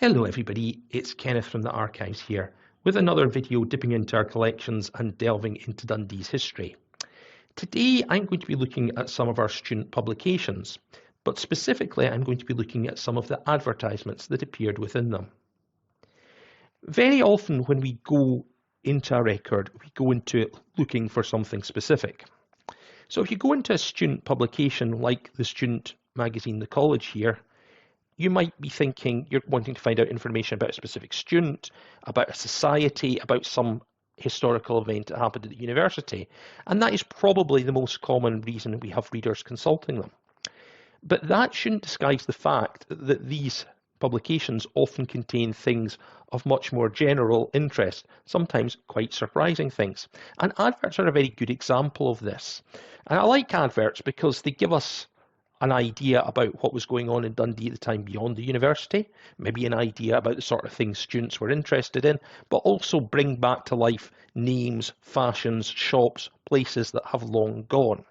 Hello everybody, it's Kenneth from the Archives here with another video dipping into our collections and delving into Dundee's history. Today I'm going to be looking at some of our student publications, but specifically I'm going to be looking at some of the advertisements that appeared within them. Very often when we go into a record, we go into it looking for something specific. So if you go into a student publication like the student magazine The College here, you might be thinking you're wanting to find out information about a specific student, about a society, about some historical event that happened at the university. And that is probably the most common reason we have readers consulting them. But that shouldn't disguise the fact that these publications often contain things of much more general interest, sometimes quite surprising things. And adverts are a very good example of this. And I like adverts because they give us an idea about what was going on in Dundee at the time beyond the university, maybe an idea about the sort of things students were interested in, but also bring back to life names, fashions, shops, places that have long gone.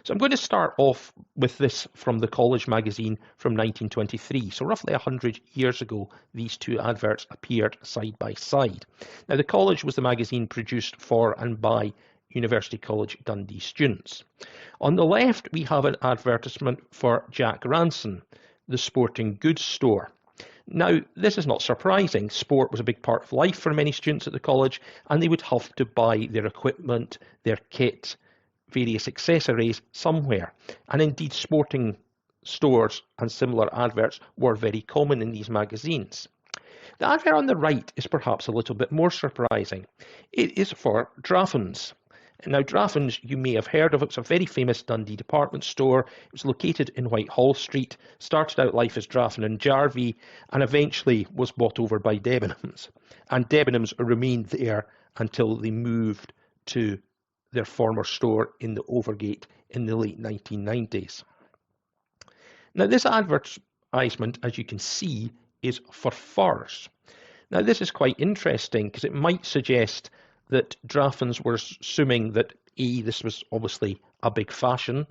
So I'm going to start off with this from the College magazine from 1923. So roughly 100 years ago, these two adverts appeared side by side. Now the College was the magazine produced for and by University College Dundee students. On the left, we have an advertisement for Jack Ranson, the sporting goods store. Now, this is not surprising. Sport was a big part of life for many students at the college, and they would have to buy their equipment, their kit, various accessories somewhere. And indeed, sporting stores and similar adverts were very common in these magazines. The advert on the right is perhaps a little bit more surprising. It is for Draffens. Now, Draffens, you may have heard of. It's a very famous Dundee department store. It was located in Whitehall Street, started out life as Draffen and Jarvie, and eventually was bought over by Debenhams. And Debenhams remained there until they moved to their former store in the Overgate in the late 1990s. Now, this advertisement, as you can see, is for furs. Now, this is quite interesting because it might suggest that Draffens were assuming that A, this was obviously a big fashion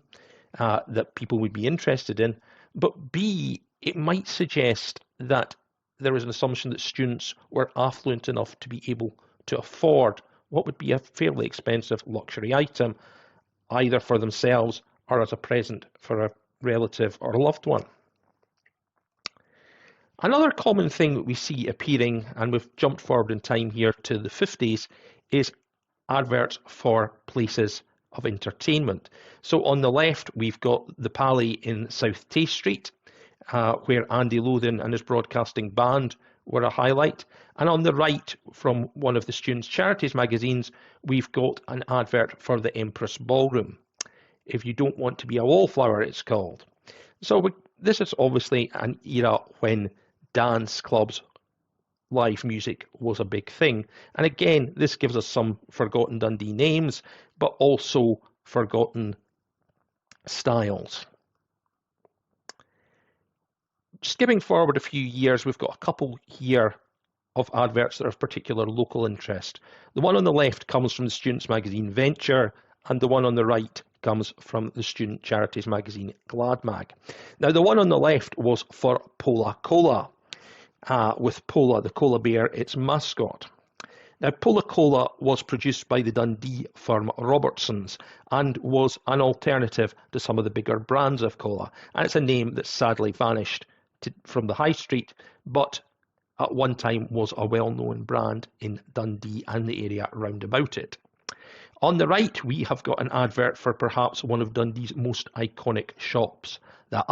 that people would be interested in, but B, it might suggest that there was an assumption that students were affluent enough to be able to afford what would be a fairly expensive luxury item, either for themselves or as a present for a relative or a loved one. Another common thing that we see appearing, and we've jumped forward in time here to the 50s, is adverts for places of entertainment. So on the left, we've got the Pally in South Tay Street, where Andy Lothian and his broadcasting band were a highlight. And on the right, from one of the students' charities magazines, we've got an advert for the Empress Ballroom. If you don't want to be a wallflower, it's called. So this is obviously an era when dance clubs, live music was a big thing. And again, this gives us some forgotten Dundee names, but also forgotten styles. Skipping forward a few years, we've got a couple here of adverts that are of particular local interest. The one on the left comes from the students' magazine Venture, and the one on the right comes from the student charities magazine Gladmag. Now, the one on the left was for Pola Cola, with Pola, the koala bear, its mascot. Now, Pola Cola was produced by the Dundee firm Robertsons and was an alternative to some of the bigger brands of cola. And it's a name that sadly vanished from the high street, but at one time was a well-known brand in Dundee and the area round about it. On the right, we have got an advert for perhaps one of Dundee's most iconic shops, the